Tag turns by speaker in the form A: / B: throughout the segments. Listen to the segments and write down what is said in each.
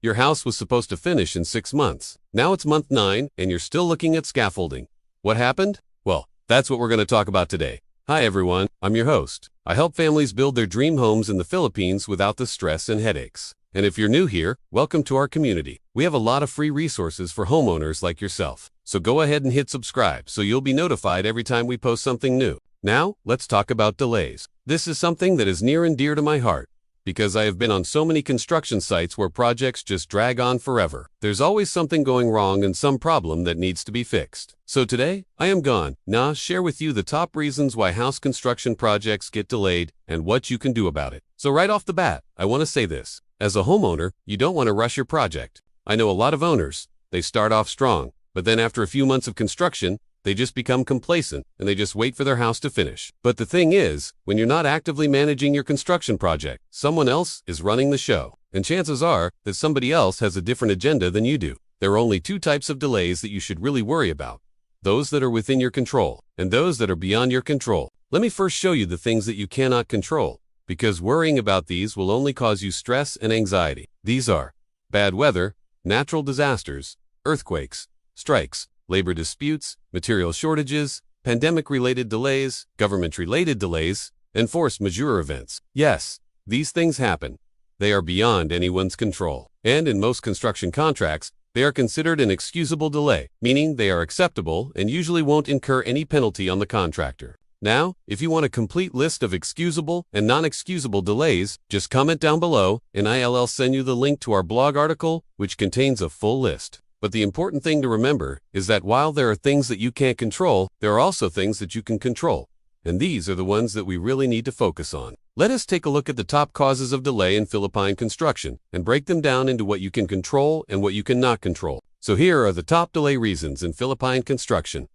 A: Your house was supposed to finish in 6 months. Now it's month 9 and you're still looking at scaffolding. What happened? Well, that's what we're going to talk about today. Hi everyone, I'm your host. I help families build their dream homes in the Philippines without the stress and headaches. And if you're new here, welcome to our community. We have a lot of free resources for homeowners like yourself. So go ahead and hit subscribe so you'll be notified every time we post something new. Now, let's talk about delays. This is something that is near and dear to my heart, because I have been on so many construction sites where projects just drag on forever. There's always something going wrong and some problem that needs to be fixed. So today, I am gonna share with you the top reasons why house construction projects get delayed and what you can do about it. So right off the bat, I want to say this. As a homeowner, you don't want to rush your project. I know a lot of owners. They start off strong, but then after a few months of construction, they just become complacent and they just wait for their house to finish. But the thing is, when you're not actively managing your construction project, someone else is running the show. And chances are that somebody else has a different agenda than you do. There are only two types of delays that you should really worry about. Those that are within your control and those that are beyond your control. Let me first show you the things that you cannot control, because worrying about these will only cause you stress and anxiety. These are bad weather, natural disasters, earthquakes, strikes, labor disputes, material shortages, pandemic-related delays, government-related delays, and force majeure events. Yes, these things happen. They are beyond anyone's control. And in most construction contracts, they are considered an excusable delay, meaning they are acceptable and usually won't incur any penalty on the contractor. Now, if you want a complete list of excusable and non-excusable delays, just comment down below and I'll send you the link to our blog article, which contains a full list. But the important thing to remember is that while there are things that you can't control, there are also things that you can control. And these are the ones that we really need to focus on. Let us take a look at the top causes of delay in Philippine construction and break them down into what you can control and what you cannot control. So here are the top delay reasons in Philippine construction: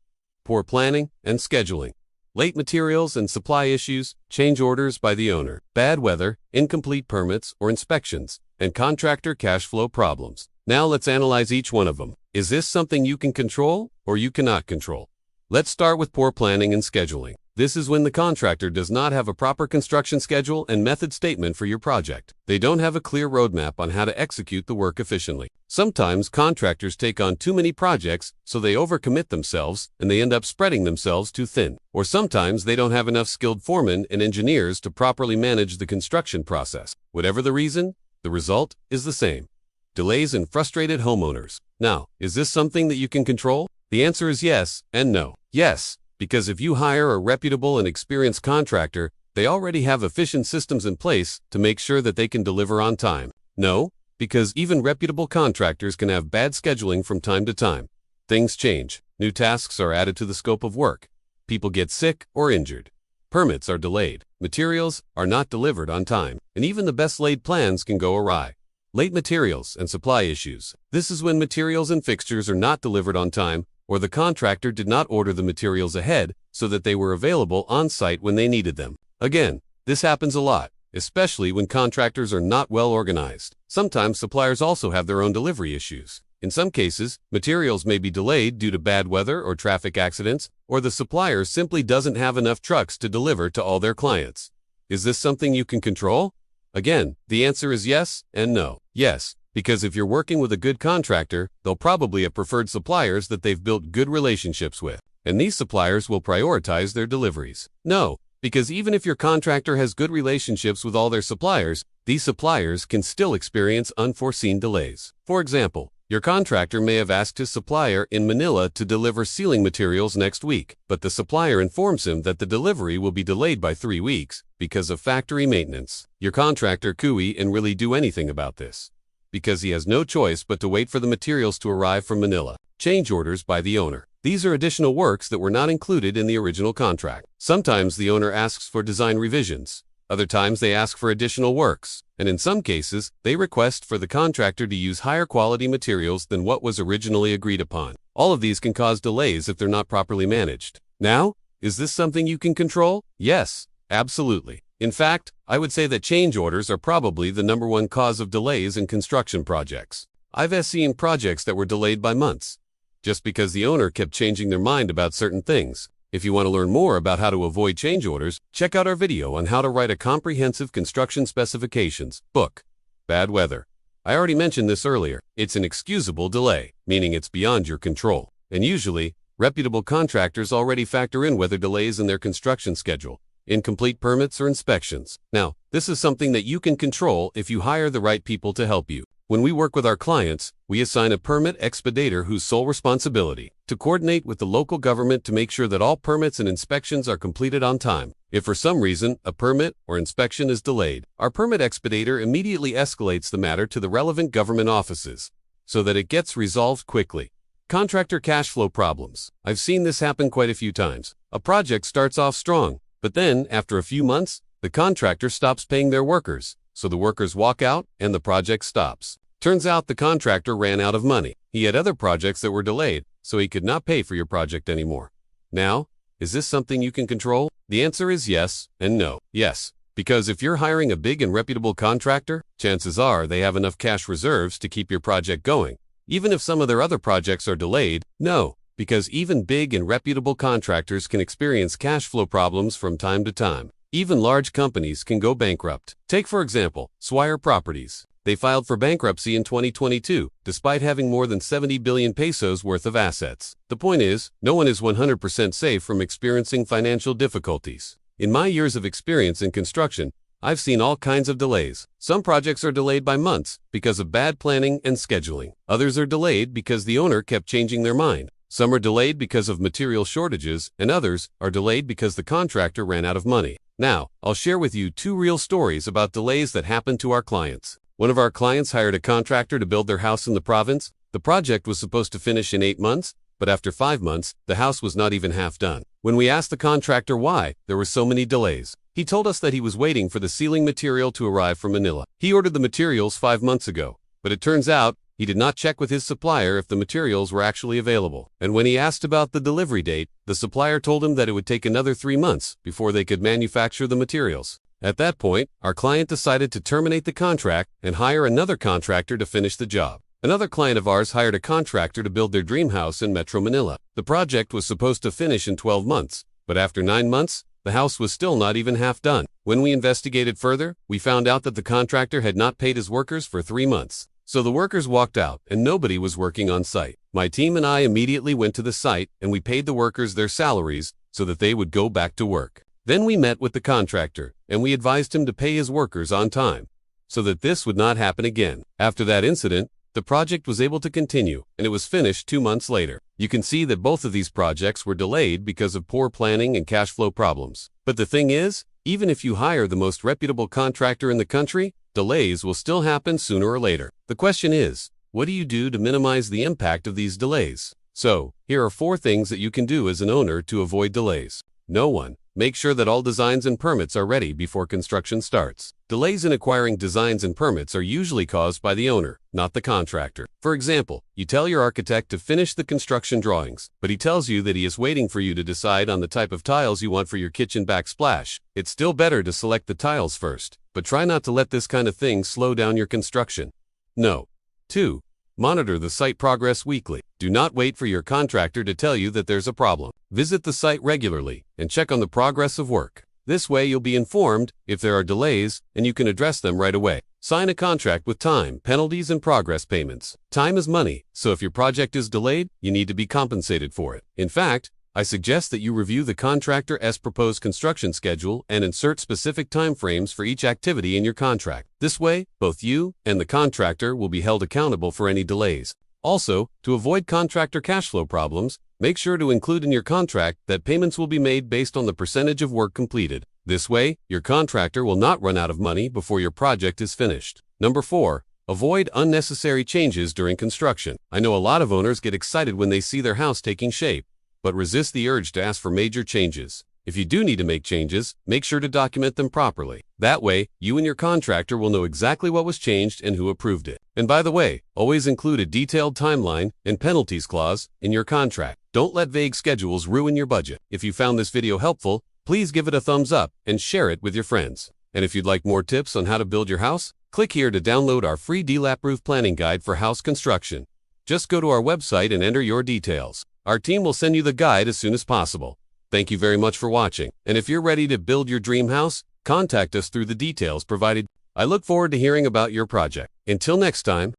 A: poor planning and scheduling, late materials and supply issues, change orders by the owner, bad weather, incomplete permits or inspections, and contractor cash flow problems. Now let's analyze each one of them. Is this something you can control or you cannot control? Let's start with poor planning and scheduling. This is when the contractor does not have a proper construction schedule and method statement for your project. They don't have a clear roadmap on how to execute the work efficiently. Sometimes contractors take on too many projects, so they overcommit themselves and they end up spreading themselves too thin. Or sometimes they don't have enough skilled foremen and engineers to properly manage the construction process. Whatever the reason, the result is the same: delays and frustrated homeowners. Now, is this something that you can control? The answer is yes and no. Yes, because if you hire a reputable and experienced contractor, they already have efficient systems in place to make sure that they can deliver on time. No, because even reputable contractors can have bad scheduling from time to time. Things change. New tasks are added to the scope of work. People get sick or injured. Permits are delayed. Materials are not delivered on time. And even the best laid plans can go awry. Late materials and supply issues. This is when materials and fixtures are not delivered on time, or the contractor did not order the materials ahead so that they were available on site when they needed them. Again, this happens a lot, especially when contractors are not well organized. Sometimes suppliers also have their own delivery issues. In some cases, materials may be delayed due to bad weather or traffic accidents, or the supplier simply doesn't have enough trucks to deliver to all their clients. Is this something you can control? Again, the answer is yes and no. Yes, because if you're working with a good contractor, they'll probably have preferred suppliers that they've built good relationships with, and these suppliers will prioritize their deliveries. No, because even if your contractor has good relationships with all their suppliers, these suppliers can still experience unforeseen delays. For example, your contractor may have asked his supplier in Manila to deliver ceiling materials next week, but the supplier informs him that the delivery will be delayed by 3 weeks because of factory maintenance. Your contractor can't and really do anything about this, because he has no choice but to wait for the materials to arrive from Manila. Change orders by the owner. These are additional works that were not included in the original contract. Sometimes the owner asks for design revisions. Other times they ask for additional works, and in some cases, they request for the contractor to use higher quality materials than what was originally agreed upon. All of these can cause delays if they're not properly managed. Now, is this something you can control? Yes, absolutely. In fact, I would say that change orders are probably the #1 cause of delays in construction projects. I've seen projects that were delayed by months, just because the owner kept changing their mind about certain things. If you want to learn more about how to avoid change orders, check out our video on how to write a comprehensive construction specifications book. Bad weather. I already mentioned this earlier. It's an excusable delay, meaning it's beyond your control. And usually, reputable contractors already factor in weather delays in their construction schedule, incomplete permits or inspections. Now, this is something that you can control if you hire the right people to help you. When we work with our clients, we assign a permit expediter whose sole responsibility to coordinate with the local government to make sure that all permits and inspections are completed on time. If for some reason a permit or inspection is delayed, our permit expediter immediately escalates the matter to the relevant government offices so that it gets resolved quickly. Contractor cash flow problems. I've seen this happen quite a few times. A project starts off strong, but then, after a few months, the contractor stops paying their workers, so the workers walk out and the project stops. Turns out the contractor ran out of money. He had other projects that were delayed, so he could not pay for your project anymore. Now, is this something you can control? The answer is yes and no. Yes, because if you're hiring a big and reputable contractor, chances are they have enough cash reserves to keep your project going. Even if some of their other projects are delayed, no, because even big and reputable contractors can experience cash flow problems from time to time. Even large companies can go bankrupt. Take, for example, Swire Properties. They filed for bankruptcy in 2022, despite having more than 70 billion pesos worth of assets. The point is, no one is 100% safe from experiencing financial difficulties. In my years of experience in construction, I've seen all kinds of delays. Some projects are delayed by months because of bad planning and scheduling. Others are delayed because the owner kept changing their mind. Some are delayed because of material shortages, and others are delayed because the contractor ran out of money. Now, I'll share with you 2 real stories about delays that happened to our clients. One of our clients hired a contractor to build their house in the province. The project was supposed to finish in 8 months, but after 5 months, the house was not even half done. When we asked the contractor why there were so many delays, he told us that he was waiting for the ceiling material to arrive from Manila. He ordered the materials 5 months ago, but it turns out he did not check with his supplier if the materials were actually available. And when he asked about the delivery date, the supplier told him that it would take another 3 months before they could manufacture the materials. At that point, our client decided to terminate the contract and hire another contractor to finish the job. Another client of ours hired a contractor to build their dream house in Metro Manila. The project was supposed to finish in 12 months, but after 9 months, the house was still not even half done. When we investigated further, we found out that the contractor had not paid his workers for 3 months. So the workers walked out and nobody was working on site. My team and I immediately went to the site and we paid the workers their salaries so that they would go back to work. Then we met with the contractor and we advised him to pay his workers on time so that this would not happen again. After that incident, the project was able to continue and it was finished 2 months later. You can see that both of these projects were delayed because of poor planning and cash flow problems. But the thing is, even if you hire the most reputable contractor in the country, delays will still happen sooner or later. The question is, what do you do to minimize the impact of these delays? So, here are 4 things that you can do as an owner to avoid delays. No one. Make sure that all designs and permits are ready before construction starts. Delays in acquiring designs and permits are usually caused by the owner, not the contractor. For example, you tell your architect to finish the construction drawings, but he tells you that he is waiting for you to decide on the type of tiles you want for your kitchen backsplash. It's still better to select the tiles first, but try not to let this kind of thing slow down your construction. No. 2. Monitor the site progress weekly. Do not wait for your contractor to tell you that there's a problem. Visit the site regularly and check on the progress of work. This way you'll be informed if there are delays and you can address them right away. Sign a contract with time, penalties, and progress payments. Time is money, so if your project is delayed, you need to be compensated for it. In fact, I suggest that you review the contractor's proposed construction schedule and insert specific timeframes for each activity in your contract. This way, both you and the contractor will be held accountable for any delays. Also, to avoid contractor cash flow problems, make sure to include in your contract that payments will be made based on the percentage of work completed. This way, your contractor will not run out of money before your project is finished. Number 4. Avoid unnecessary changes during construction. I know a lot of owners get excited when they see their house taking shape, but resist the urge to ask for major changes. If you do need to make changes, make sure to document them properly. That way, you and your contractor will know exactly what was changed and who approved it. And by the way, always include a detailed timeline and penalties clause in your contract. Don't let vague schedules ruin your budget. If you found this video helpful, please give it a thumbs up and share it with your friends. And if you'd like more tips on how to build your house, click here to download our free DLAP roof planning guide for house construction. Just go to our website and enter your details. Our team will send you the guide as soon as possible. Thank you very much for watching. And if you're ready to build your dream house, contact us through the details provided. I look forward to hearing about your project. Until next time,